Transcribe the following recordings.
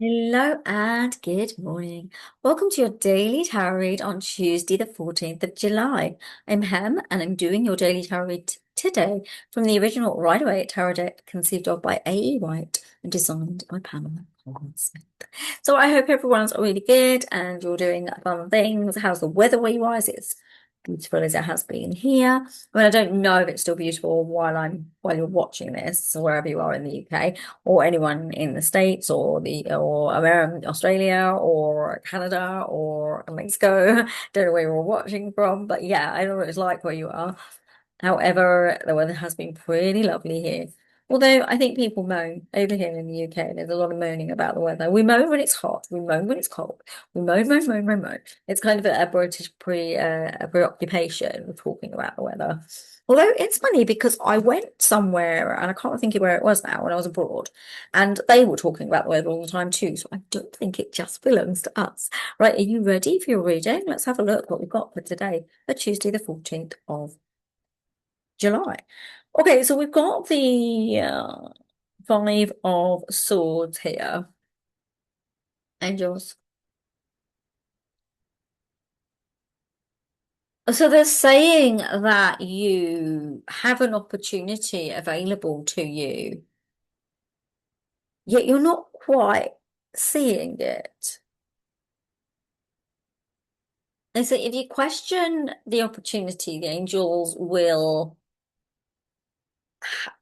Hello and good morning. Welcome to your daily tarot read on Tuesday, the 14th of July. I'm Hem and I'm doing your daily tarot read today from the original Rider-Waite tarot deck conceived of by AEWhite and designed by Pamela. So I hope everyone's really good and you're doing fun things. How's the weather where you are? Is it beautiful as it has been here? I mean, I don't know if it's still beautiful while you're watching this, or wherever you are in the UK, or anyone in the States, or America, Australia, or Canada, or Mexico. Don't know where you're watching from, but yeah, I don't know what it's like where you are. However, the weather has been pretty lovely here. Although I think people moan over here in the UK, there's a lot of moaning about the weather. We moan when it's hot, we moan when it's cold, we moan, moan, moan, moan, moan. It's kind of a British a preoccupation with talking about the weather. Although it's funny because I went somewhere and I can't think of where it was now when I was abroad, and they were talking about the weather all the time too. So I don't think it just belongs to us. Right, are you ready for your reading? Let's have a look what we've got for today, for Tuesday, the 14th of July. Okay, so we've got the Five of Swords here. Angels. So they're saying that you have an opportunity available to you, yet you're not quite seeing it. They say if you question the opportunity, the angels will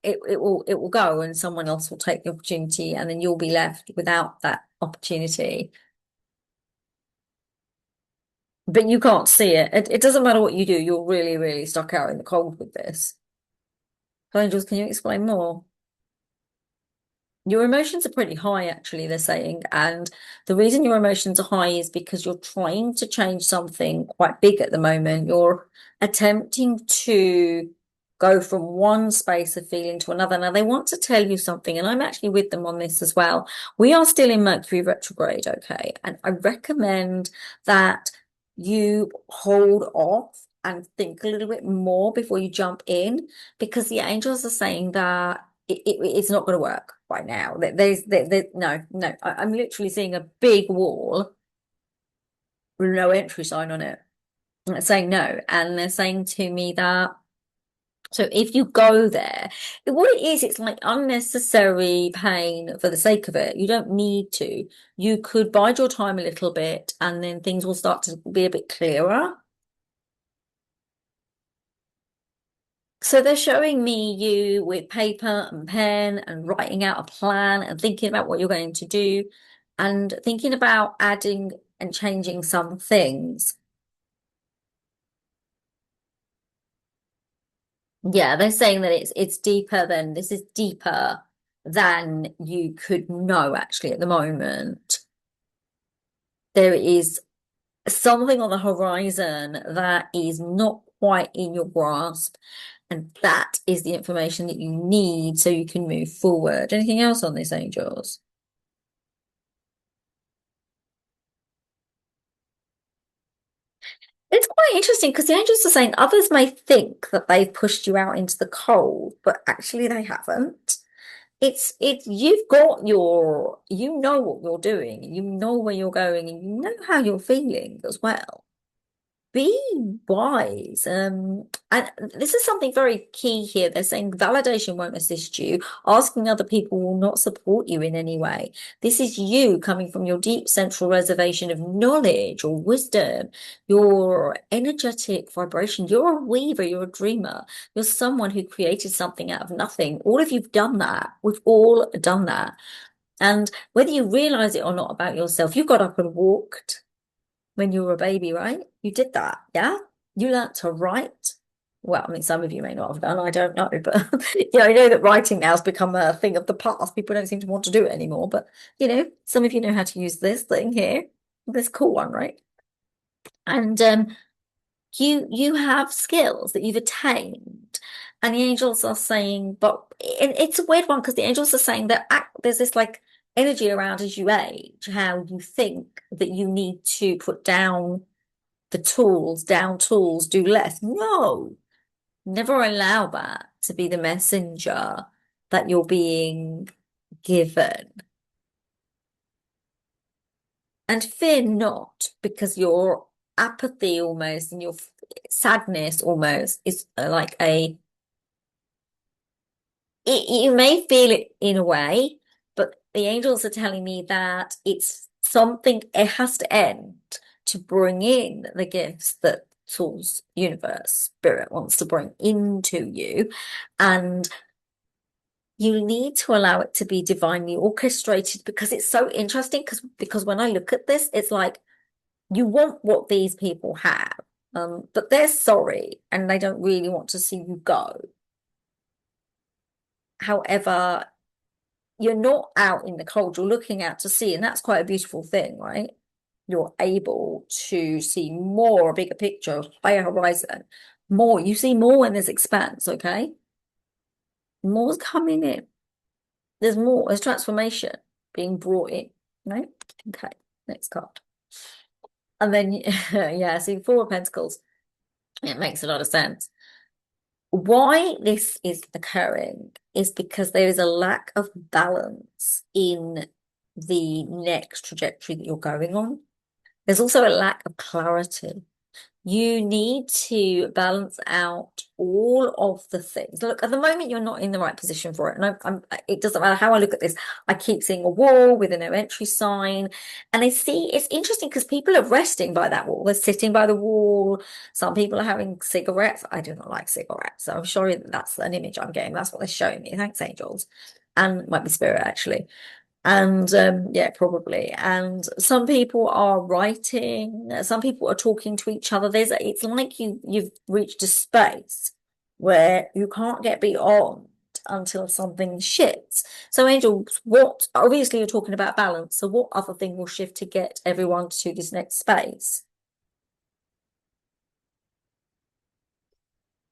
it will go and someone else will take the opportunity and then you'll be left without that opportunity. But you can't see it. It doesn't matter what you do, you're really, really stuck out in the cold with this. So Angels, can you explain more? Your emotions are pretty high, actually, they're saying. And the reason your emotions are high is because you're trying to change something quite big at the moment. You're attempting to go from one space of feeling to another. Now, they want to tell you something, and I'm actually with them on this as well. We are still in Mercury retrograde, okay? And I recommend that you hold off and think a little bit more before you jump in, because the angels are saying that it's not going to work right now. No, no. I'm literally seeing a big wall with no entry sign on it. And it's saying no. And they're saying to me that, so if you go there, what it is, it's like unnecessary pain for the sake of it. You don't need to. You could bide your time a little bit and then things will start to be a bit clearer. So they're showing me you with paper and pen and writing out a plan and thinking about what you're going to do and thinking about adding and changing some things. Yeah, they're saying that it's deeper than this is deeper than you could know actually at the moment. There is something on the horizon that is not quite in your grasp, and that is the information that you need so you can move forward. Anything else on this, angels? It's quite interesting because the angels are saying others may think that they've pushed you out into the cold, but actually they haven't. It's you've got you know what you're doing, you know where you're going, and you know how you're feeling as well. Be wise. And this is something very key here. They're saying validation won't assist you. Asking other people will not support you in any way. This is you coming from your deep central reservation of knowledge or wisdom, your energetic vibration. You're a weaver, you're a dreamer, you're someone who created something out of nothing. All of you've done that. We've all done that. And whether you realize it or not about yourself, you got up and walked when you were a baby, right? You did that, yeah? You learnt to write. Well, I mean, some of you may not have done, I don't know, but yeah, I know that writing now has become a thing of the past. People don't seem to want to do it anymore, but some of you know how to use this thing here, this cool one, right? And you have skills that you've attained, and the angels are saying, but it's a weird one because the angels are saying that there's this like energy around as you age, how you think that you need to put down the tools, down tools, do less. No, never allow that to be the messenger that you're being given. And fear not, because your apathy almost and your sadness almost is like you may feel it in a way, but the angels are telling me that it's something, it has to end to bring in the gifts that Source Universe Spirit wants to bring into you. And you need to allow it to be divinely orchestrated because it's so interesting because when I look at this, it's like you want what these people have, but they're sorry and they don't really want to see you go. However, you're not out in the cold, you're looking out to sea, and that's quite a beautiful thing, right? You're able to see more, a bigger picture, higher horizon, more. You see more when there's expanse, okay? More's coming in. There's more, there's transformation being brought in, right? Okay, next card. And then, yeah, see, Four of Pentacles, it makes a lot of sense. Why this is occurring is because there is a lack of balance in the next trajectory that you're going on. There's also a lack of clarity. You need to balance out all of the things. Look, at the moment, you're not in the right position for it. And it doesn't matter how I look at this. I keep seeing a wall with a no entry sign. And I see it's interesting because people are resting by that wall. They're sitting by the wall. Some people are having cigarettes. I do not like cigarettes. So I'm sure that's an image I'm getting. That's what they're showing me. Thanks, angels. And might be spirit, actually. And yeah, probably. And some people are writing, some people are talking to each other. It's like you've reached a space where you can't get beyond until something shifts. So, angels, what obviously you're talking about balance. So what other thing will shift to get everyone to this next space?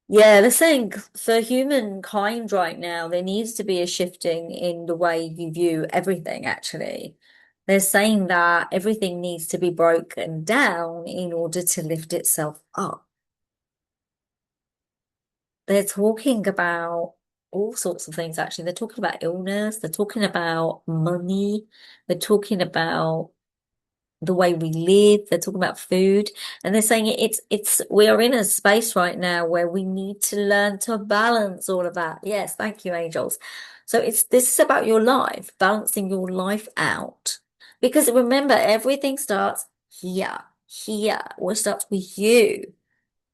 Yeah, they're saying for humankind right now, there needs to be a shifting in the way you view everything, actually. They're saying that everything needs to be broken down in order to lift itself up. They're talking about all sorts of things, actually. They're talking about illness, they're talking about money, they're talking about the way we live. They're talking about food, and they're saying it's we are in a space right now where we need to learn to balance all of that. Yes, thank you, angels. So this is about your life, balancing your life out. Because remember, everything starts here, here, or it starts with you.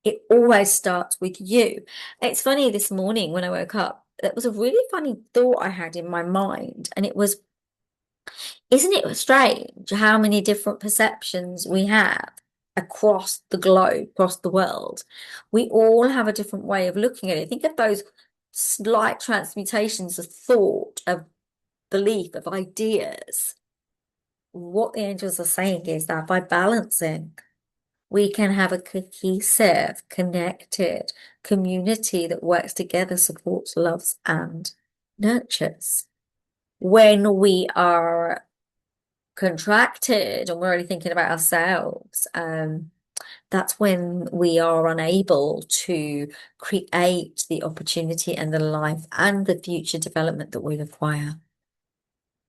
It always starts with you. It's funny this morning when I woke up, that was a really funny thought I had in my mind, and it was, isn't it strange how many different perceptions we have across the globe, across the world? We all have a different way of looking at it. Think of those slight transmutations of thought, of belief, of ideas. What the angels are saying is that by balancing, we can have a cohesive, connected community that works together, supports, loves, and nurtures. When we are contracted and we're only thinking about ourselves, that's when we are unable to create the opportunity and the life and the future development that we require.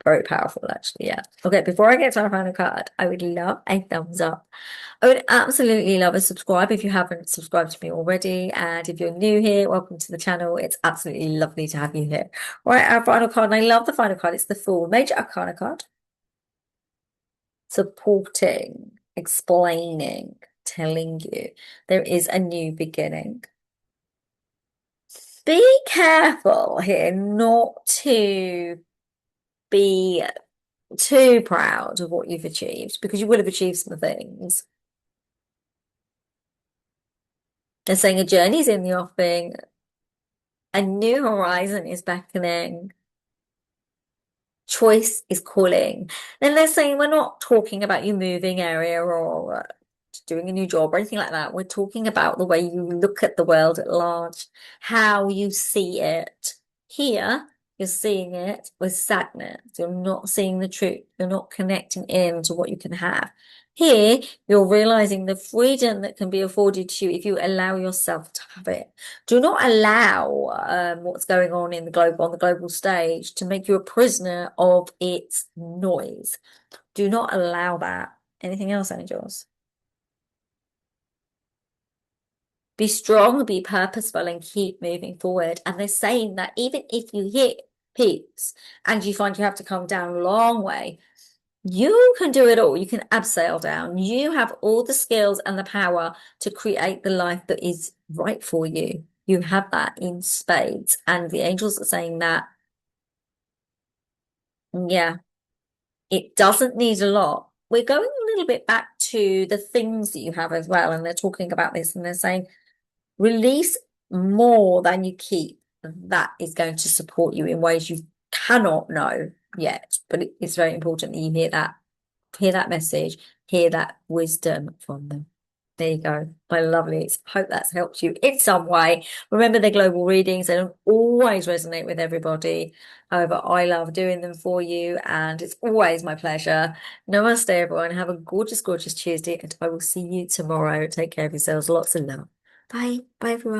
Very powerful, actually. Yeah. Okay, before I get to our final card, I would love a thumbs up. I would absolutely love a subscribe if you haven't subscribed to me already. And if you're new here, welcome to the channel. It's absolutely lovely to have you here. All right, our final card, and I love the final card. It's the Fool, Major Arcana card. Supporting, explaining, telling you there is a new beginning. Be careful here not to be too proud of what you've achieved because you will have achieved some things. They're saying a journey's in the offing, a new horizon is beckoning. Choice is calling. Then they're saying we're not talking about you moving area or doing a new job or anything like that. We're talking about the way you look at the world at large, how you see it. Here, you're seeing it with sadness. You're not seeing the truth. You're not connecting in to what you can have. Here, you're realizing the freedom that can be afforded to you if you allow yourself to have it. Do not allow what's going on in the global stage to make you a prisoner of its noise. Do not allow that. Anything else, angels? Be strong, be purposeful, and keep moving forward. And they're saying that even if you hit peaks and you find you have to come down a long way, you can do it all. You can abseil down. You have all the skills and the power to create the life that is right for you. You have that in spades. And the angels are saying that, yeah, it doesn't need a lot. We're going a little bit back to the things that you have as well. And they're talking about this and they're saying, release more than you keep. That is going to support you in ways you cannot know yet. But it's very important that you hear that message, hear that wisdom from them. There you go. My lovelies. Hope that's helped you in some way. Remember, they're global readings. They don't always resonate with everybody. However, I love doing them for you, and it's always my pleasure. Namaste, everyone. Have a gorgeous, gorgeous Tuesday, and I will see you tomorrow. Take care of yourselves. Lots of love. Bye. Bye, everyone.